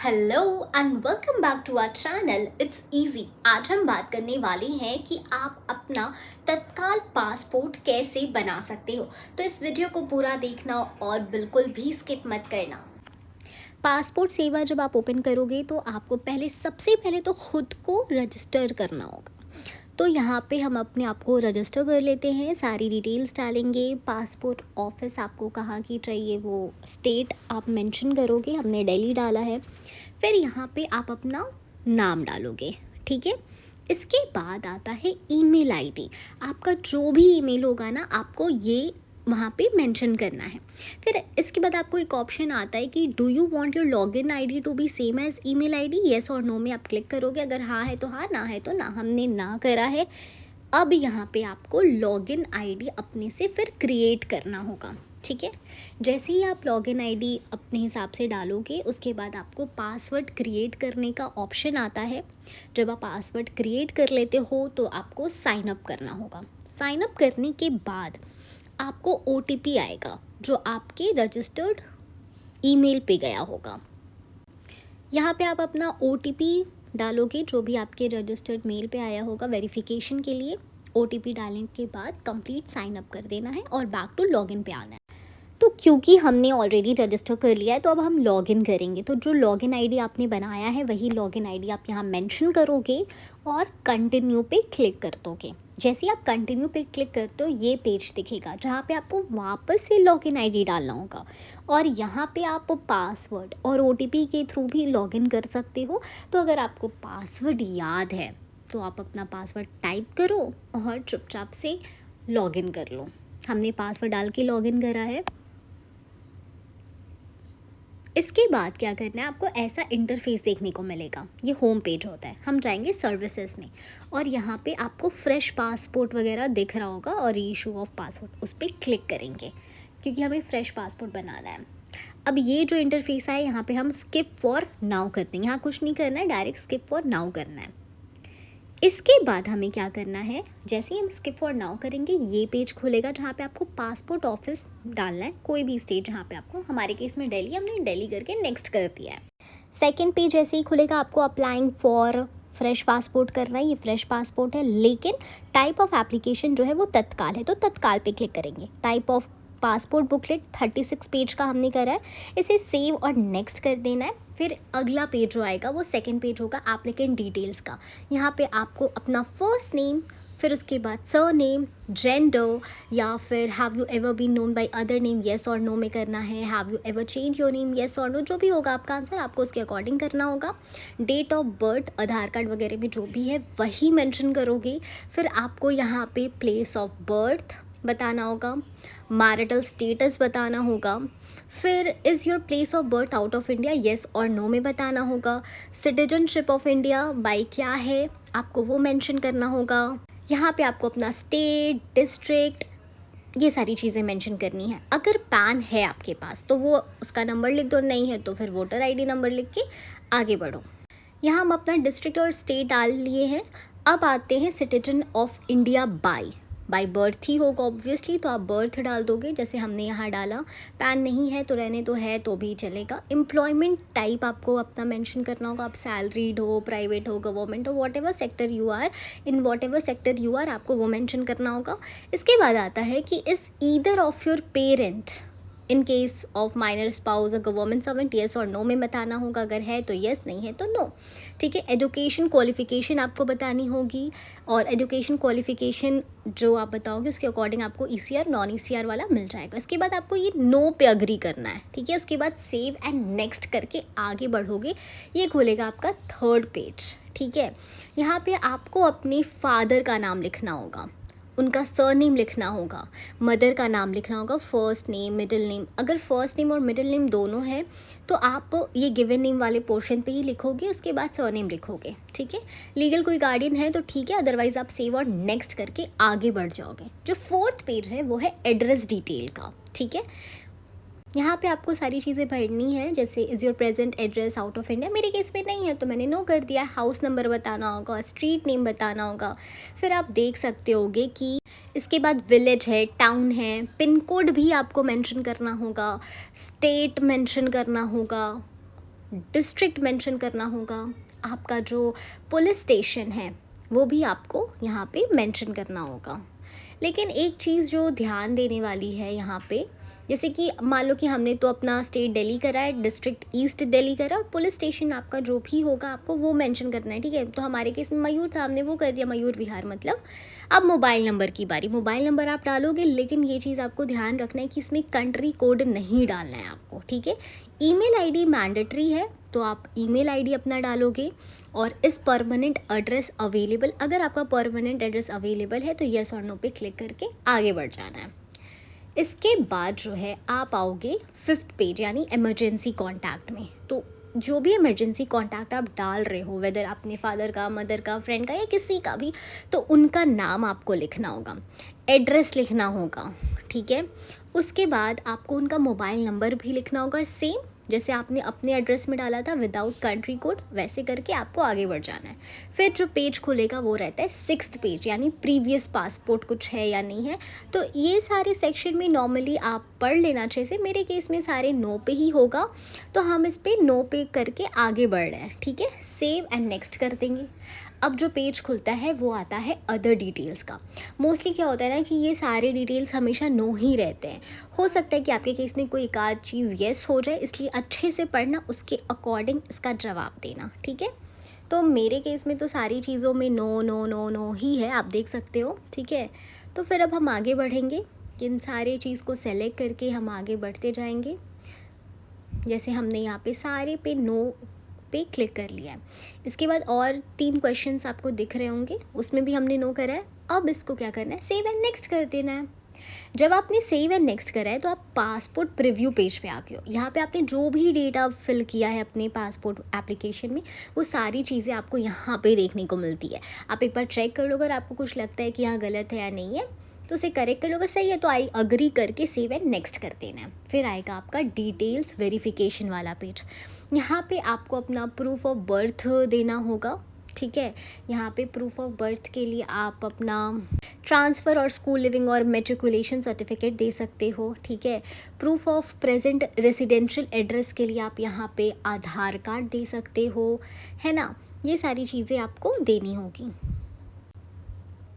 Hello and welcome back to our channel it's easy. आज हम बात करने वाले हैं कि आप अपना तत्काल पासपोर्ट कैसे बना सकते हो। तो इस वीडियो को पूरा देखना और बिल्कुल भी स्किप मत करना। पासपोर्ट सेवा जब आप ओपन करोगे तो आपको सबसे पहले तो खुद को रजिस्टर करना होगा। तो यहाँ पे हम अपने आप को रजिस्टर कर लेते हैं, सारी डिटेल्स डालेंगे। पासपोर्ट ऑफिस आपको कहाँ की चाहिए वो स्टेट आप मेंशन करोगे, हमने दिल्ली डाला है। फिर यहाँ पे आप अपना नाम डालोगे, ठीक है। इसके बाद आता है ईमेल आईडी। आपका जो भी ईमेल होगा ना, आपको ये वहाँ पे मेंशन करना है। फिर इसके बाद आपको एक ऑप्शन आता है कि do you want your login ID to be same as email ID, yes और नो में आप क्लिक करोगे। अगर हाँ है तो हाँ, ना है तो ना। हमने ना करा है। अब यहाँ पे आपको लॉगिन आईडी अपने से फिर क्रिएट करना होगा, ठीक है। जैसे ही आप लॉगिन आईडी अपने हिसाब से डालोगे, उसके बाद आपको पासवर्ड क्रिएट करने का ऑप्शन आता है। जब आप पासवर्ड क्रिएट कर लेते हो तो आपको साइन अप करना होगा। साइन अप करने के बाद आपको OTP आएगा जो आपके रजिस्टर्ड ईमेल पे गया होगा। यहाँ पे आप अपना OTP डालोगे जो भी आपके रजिस्टर्ड मेल पे आया होगा वेरिफिकेशन के लिए। OTP डालने के बाद कंप्लीट साइन अप कर देना है और बैक टू लॉगिन पे आना है। तो क्योंकि हमने ऑलरेडी रजिस्टर कर लिया है तो अब हम लॉगिन करेंगे। तो जो लॉगिन आईडी आपने बनाया है वही लॉगिन आईडी आप यहाँ मेंशन करोगे और कंटिन्यू पे क्लिक कर दोगे। जैसे ही आप कंटिन्यू पे क्लिक करते हो ये पेज दिखेगा जहाँ पे आपको वापस से लॉगिन आईडी डालना होगा और यहाँ पे आप पासवर्ड और OTP के थ्रू भी लॉगिन कर सकते हो। तो अगर आपको पासवर्ड याद है तो आप अपना पासवर्ड टाइप करो और चुपचाप से लॉगिन कर लो। हमने पासवर्ड डाल के लॉगिन करा है। इसके बाद क्या करना है, आपको ऐसा इंटरफेस देखने को मिलेगा। ये होम पेज होता है। हम जाएंगे सर्विसेज में और यहाँ पे आपको फ्रेश पासपोर्ट वगैरह दिख रहा होगा और इशू ऑफ पासपोर्ट, उस पर क्लिक करेंगे क्योंकि हमें फ्रेश पासपोर्ट बनाना है। अब ये जो इंटरफेस है यहाँ पे हम स्किप फॉर नाउ करते हैं। यहाँ कुछ नहीं करना है, डायरेक्ट स्किप फॉर नाउ करना है। इसके बाद हमें क्या करना है, जैसे ही हम स्किप फॉर नाउ करेंगे ये पेज खुलेगा जहाँ पे आपको पासपोर्ट ऑफिस डालना है, कोई भी स्टेट जहाँ पे आपको, हमारे केस में दिल्ली, हमने दिल्ली करके नेक्स्ट कर दिया है। सेकंड पेज ऐसे ही खुलेगा, आपको अप्लाइंग फॉर फ्रेश पासपोर्ट करना है। ये फ्रेश पासपोर्ट है लेकिन टाइप ऑफ एप्लीकेशन जो है वो तत्काल है, तो तत्काल पे क्लिक करेंगे। Type of passport booklet 36 page का हमने करा है, इसे सेव और नेक्स्ट कर देना है। फिर अगला पेज जो आएगा वो सेकंड पेज होगा एप्लीकेंट डिटेल्स का। यहाँ पे आपको अपना फर्स्ट नेम, फिर उसके बाद सर नेम, जेंडर, या फिर have you ever been known by other name, yes और नो में करना है। Have you ever change your name, yes और नो, जो भी होगा आपका आंसर आपको उसके अकॉर्डिंग करना होगा। Date of birth Aadhaar card वगैरह में जो भी है वही मेंशन करोगे। फिर आपको यहाँ पे प्लेस ऑफ बर्थ बताना होगा, मैरिटल स्टेटस बताना होगा। फिर is your place of birth out of India, yes और नो में बताना होगा। सिटीजनशिप ऑफ इंडिया बाई क्या है आपको वो मेंशन करना होगा। यहाँ पे आपको अपना स्टेट, डिस्ट्रिक्ट, ये सारी चीज़ें मेंशन करनी है। अगर पैन है आपके पास तो वो उसका नंबर लिख दो, नहीं है तो फिर वोटर ID नंबर लिख के आगे बढ़ो। यहाँ हम अपना डिस्ट्रिक्ट और स्टेट डाल लिए हैं। अब आते हैं citizen of India by birth ही होगा ऑब्वियसली, तो आप बर्थ डाल दोगे जैसे हमने यहाँ डाला। पैन नहीं है तो रहने तो है तो भी चलेगा। एम्प्लॉयमेंट टाइप आपको अपना मेंशन करना होगा, आप सैलरीड हो, प्राइवेट हो, गवर्नमेंट हो, whatever sector you are, in whatever sector you are आपको वो मेंशन करना होगा। इसके बाद आता है कि is either of your parent in case of minor spouse और गवर्नमेंट सर्वेंट, येस और नो में बताना होगा। अगर है तो येस, नहीं है तो नो, ठीक है। एजुकेशन क्वालिफिकेशन आपको बतानी होगी और एजुकेशन क्वालिफिकेशन जो आप बताओगे उसके अकॉर्डिंग आपको ECR नॉन ECR वाला मिल जाएगा। इसके बाद आपको ये नो पे अग्री करना है, ठीक है। उसके बाद सेव एंड नेक्स्ट करके आगे बढ़ोगे, ये खोलेगा आपका थर्ड पेज, ठीक है। यहाँ पे आपको अपने फादर का नाम लिखना होगा, उनका सरनेम लिखना होगा, मदर का नाम लिखना होगा, फर्स्ट नेम, मिडिल नेम। अगर फर्स्ट नेम और मिडिल नेम दोनों है तो आप ये गिवन नेम वाले पोर्शन पे ही लिखोगे, उसके बाद सरनेम लिखोगे, ठीक है। लीगल कोई गार्डियन है तो ठीक है, अदरवाइज आप सेव और नेक्स्ट करके आगे बढ़ जाओगे। जो फोर्थ पेज है वो है एड्रेस डिटेल का, ठीक है। यहाँ पे आपको सारी चीज़ें भरनी है, जैसे is your present address out of India, मेरे केस में नहीं है तो मैंने नो कर दिया। हाउस नंबर बताना होगा, स्ट्रीट नेम बताना होगा। फिर आप देख सकते होगे कि इसके बाद विलेज है, टाउन है, पिन कोड भी आपको मेंशन करना होगा, स्टेट मेंशन करना होगा, डिस्ट्रिक्ट मेंशन करना होगा, आपका जो पुलिस स्टेशन है वो भी आपको यहाँ पे मेंशन करना होगा। लेकिन एक चीज़ जो ध्यान देने वाली है यहाँ पे, जैसे कि मान लो कि हमने तो अपना स्टेट दिल्ली करा है, डिस्ट्रिक्ट ईस्ट दिल्ली करा, और पुलिस स्टेशन आपका जो भी होगा आपको वो मेंशन करना है, ठीक है। तो हमारे केस में मयूर था, हमने वो कर दिया, मयूर विहार मतलब। अब मोबाइल नंबर की बारी, मोबाइल नंबर आप डालोगे, लेकिन ये चीज़ आपको ध्यान रखना है कि इसमें कंट्री कोड नहीं डालना है आपको, ठीक है। ईमेल आईडी मैंडेटरी है, तो आप ईमेल आईडी अपना डालोगे। और इस परमानेंट एड्रेस अवेलेबल, अगर आपका परमानेंट एड्रेस अवेलेबल है तो येस और नो पे क्लिक करके आगे बढ़ जाना है। इसके बाद जो है आप आओगे 5th पेज यानी इमरजेंसी कॉन्टैक्ट में। तो जो भी इमरजेंसी कॉन्टैक्ट आप डाल रहे हो, वेदर अपने फादर का, मदर का, फ्रेंड का या किसी का भी, तो उनका नाम आपको लिखना होगा, एड्रेस लिखना होगा, ठीक है। उसके बाद आपको उनका मोबाइल नंबर भी लिखना होगा, सेम जैसे आपने अपने एड्रेस में डाला था विदाउट कंट्री कोड, वैसे करके आपको आगे बढ़ जाना है। फिर जो पेज खुलेगा वो रहता है 6th पेज, यानी प्रीवियस पासपोर्ट कुछ है या नहीं है। तो ये सारे सेक्शन में नॉर्मली आप पढ़ लेना अच्छे से, मेरे केस में सारे नो पे ही होगा, तो हम इस पे नो पे करके आगे बढ़ रहे हैं, ठीक है। सेव एंड नेक्स्ट कर देंगे। अब जो पेज खुलता है वो आता है अदर डिटेल्स का। मोस्टली क्या होता है ना कि ये सारे डिटेल्स हमेशा नो ही रहते हैं। हो सकता है कि आपके केस में कोई एक आध चीज़ येस हो जाए, इसलिए अच्छे से पढ़ना, उसके अकॉर्डिंग इसका जवाब देना, ठीक है। तो मेरे केस में तो सारी चीज़ों में नो नो नो नो ही है, आप देख सकते हो, ठीक है। तो फिर अब हम आगे बढ़ेंगे, इन सारे चीज़ को सेलेक्ट करके हम आगे बढ़ते जाएंगे। जैसे हमने यहाँ पे सारे पे नो पे क्लिक कर लिया है। इसके बाद और 3 क्वेश्चंस आपको दिख रहे होंगे, उसमें भी हमने नो करा है। अब इसको क्या करना है, सेव एंड नेक्स्ट कर देना है। जब आपने सेव एंड नेक्स्ट करा है तो आप पासपोर्ट प्रीव्यू पेज पे आ गए हो। यहाँ पे आपने जो भी डेटा फिल किया है अपने पासपोर्ट एप्लीकेशन में, वो सारी चीज़ें आपको यहाँ पे देखने को मिलती है। आप एक बार चेक कर लो, अगर आपको कुछ लगता है कि यहाँ गलत है या नहीं है तो उसे करेक्ट कर लो, अगर सही है तो आई अग्री करके सेव एंड नेक्स्ट कर देना है। फिर आएगा आपका डिटेल्स वेरिफिकेशन वाला पेज। यहाँ पे आपको अपना प्रूफ ऑफ बर्थ देना होगा, ठीक है। यहाँ पे प्रूफ ऑफ बर्थ के लिए आप अपना ट्रांसफ़र और स्कूल लिविंग और मेट्रिकुलेशन सर्टिफिकेट दे सकते हो, ठीक है। Proof of present residential address के लिए आप यहाँ पे आधार कार्ड दे सकते हो, है ना। ये सारी चीज़ें आपको देनी होगी।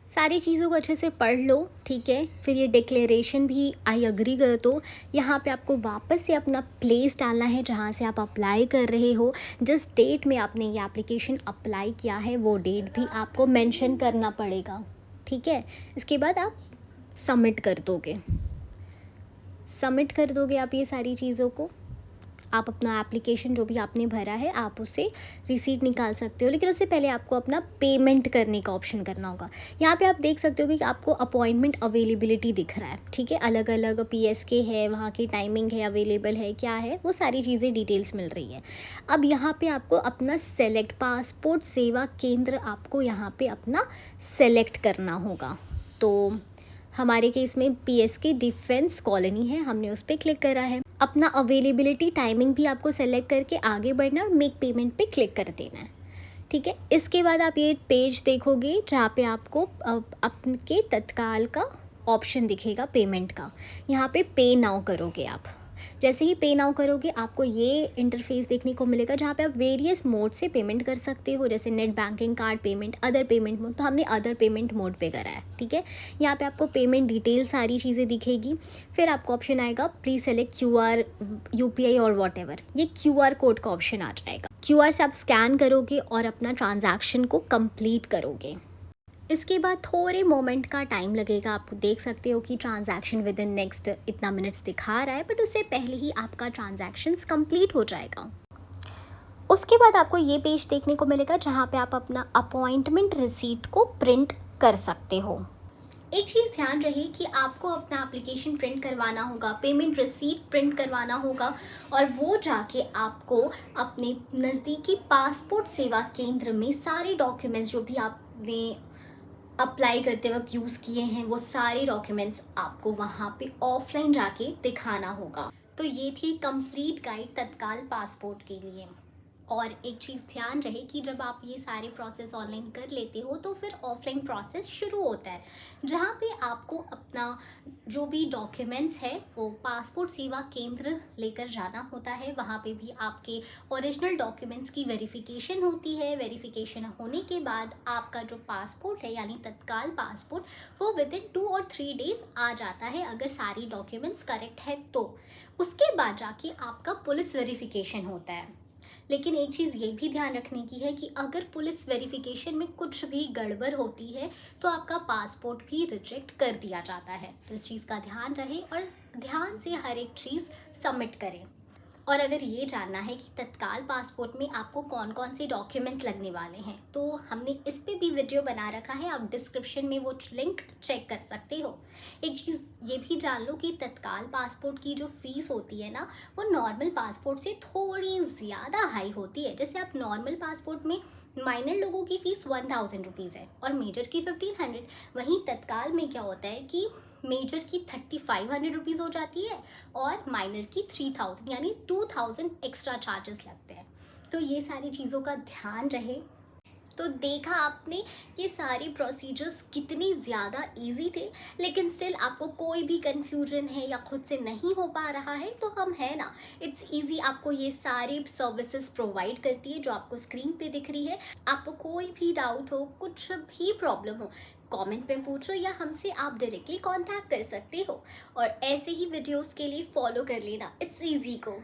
सारी चीज़ों को अच्छे से पढ़ लो, ठीक है। फिर ये डिक्लेरेशन भी आई अग्री कर दो। यहाँ पे आपको वापस से अपना प्लेस डालना है जहाँ से आप अप्लाई कर रहे हो। जिस डेट में आपने ये एप्लीकेशन अप्लाई किया है वो डेट भी आपको मेंशन करना पड़ेगा, ठीक है। इसके बाद आप सबमिट कर दोगे, आप ये सारी चीज़ों को। आप अपना एप्लीकेशन जो भी आपने भरा है आप उससे रिसीट निकाल सकते हो, लेकिन उससे पहले आपको अपना पेमेंट करने का ऑप्शन करना होगा। यहाँ पे आप देख सकते हो कि आपको अपॉइंटमेंट अवेलेबिलिटी दिख रहा है, ठीक है। अलग अलग पीएसके है, वहाँ की टाइमिंग है, अवेलेबल है, क्या है, वो सारी चीज़ें डिटेल्स मिल रही है। अब यहाँ पे आपको अपना सेलेक्ट पासपोर्ट सेवा केंद्र आपको यहाँ पे अपना सेलेक्ट करना होगा। तो हमारे केस में पीएसके डिफेंस कॉलोनी है, हमने उस पर क्लिक करा है। अपना अवेलेबिलिटी टाइमिंग भी आपको सेलेक्ट करके आगे बढ़ना और मेक पेमेंट पे क्लिक कर देना है, ठीक है। इसके बाद आप ये पेज देखोगे जहाँ पे आपको अपने तत्काल का ऑप्शन दिखेगा पेमेंट का। यहाँ पे पे नाउ करोगे आप। जैसे ही पे नाउ करोगे आपको ये इंटरफेस देखने को मिलेगा जहाँ पे आप वेरियस मोड से पेमेंट कर सकते हो, जैसे net banking, card payment, other payment mode. तो हमने अदर पेमेंट मोड पे करा है, ठीक है। यहाँ पे आपको पेमेंट डिटेल सारी चीज़ें दिखेगी। फिर आपको ऑप्शन आएगा प्लीज़ सेलेक्ट QR, UPI और वॉट एवर। ये QR कोड का ऑप्शन आ जाएगा। QR से आप स्कैन करोगे और अपना ट्रांजैक्शन को कंप्लीट करोगे। इसके बाद थोड़े मोमेंट का टाइम लगेगा, आप देख सकते हो कि ट्रांजैक्शन विद इन नेक्स्ट इतना मिनट्स दिखा रहा है, बट उससे पहले ही आपका ट्रांजैक्शंस कंप्लीट हो जाएगा। उसके बाद आपको ये पेज देखने को मिलेगा जहाँ पे आप अपना अपॉइंटमेंट रिसीट को प्रिंट कर सकते हो। एक चीज़ ध्यान रहे कि आपको अपना एप्लीकेशन प्रिंट करवाना होगा, पेमेंट रिसीट प्रिंट करवाना होगा, और वो जाके आपको अपने नज़दीकी पासपोर्ट सेवा केंद्र में सारे डॉक्यूमेंट्स जो भी आपने अप्लाई करते वक्त यूज़ किए हैं वो सारे डॉक्यूमेंट्स आपको वहाँ पे ऑफलाइन जाके दिखाना होगा। तो ये थी कंप्लीट गाइड तत्काल पासपोर्ट के लिए। और एक चीज़ ध्यान रहे कि जब आप ये सारे प्रोसेस ऑनलाइन कर लेते हो तो फिर ऑफलाइन प्रोसेस शुरू होता है, जहाँ पे आपको अपना जो भी डॉक्यूमेंट्स है वो पासपोर्ट सेवा केंद्र लेकर जाना होता है। वहाँ पे भी आपके ओरिजिनल डॉक्यूमेंट्स की वेरिफिकेशन होती है। वेरिफिकेशन होने के बाद आपका जो पासपोर्ट है यानी तत्काल पासपोर्ट, वो विद इन 2 और 3 डेज आ जाता है अगर सारी डॉक्यूमेंट्स करेक्ट है तो। उसके बाद जाके आपका पुलिस वेरिफिकेशन होता है। लेकिन एक चीज़ ये भी ध्यान रखने की है कि अगर पुलिस वेरिफिकेशन में कुछ भी गड़बड़ होती है तो आपका पासपोर्ट भी रिजेक्ट कर दिया जाता है। तो इस चीज़ का ध्यान रहे और ध्यान से हर एक चीज़ सबमिट करें। और अगर ये जानना है कि तत्काल पासपोर्ट में आपको कौन कौन से डॉक्यूमेंट्स लगने वाले हैं, तो हमने इस पे भी वीडियो बना रखा है, आप डिस्क्रिप्शन में वो लिंक चेक कर सकते हो। एक चीज़ ये भी जान लो कि तत्काल पासपोर्ट की जो फ़ीस होती है ना, वो नॉर्मल पासपोर्ट से थोड़ी ज़्यादा हाई होती है। जैसे आप नॉर्मल पासपोर्ट में माइनर लोगों की फ़ीस 1000 रुपीज़ है और मेजर की 1500। वहीं तत्काल में क्या होता है कि मेजर की 3500 रुपीज़ हो जाती है और माइनर की 3000, यानी 2000 एक्स्ट्रा चार्जेस लगते हैं। तो ये सारी चीज़ों का ध्यान रहे। तो देखा आपने ये सारे प्रोसीजर्स कितनी ज़्यादा इजी थे, लेकिन स्टिल आपको कोई भी कन्फ्यूजन है या खुद से नहीं हो पा रहा है तो हम है ना, इट्स इजी आपको ये सारी सर्विसेज प्रोवाइड करती है जो आपको स्क्रीन पे दिख रही है। आपको कोई भी डाउट हो, कुछ भी प्रॉब्लम हो, कमेंट में पूछो या हमसे आप डायरेक्टली कांटेक्ट कर सकते हो। और ऐसे ही वीडियोस के लिए फॉलो कर लेना इट्स इजी को।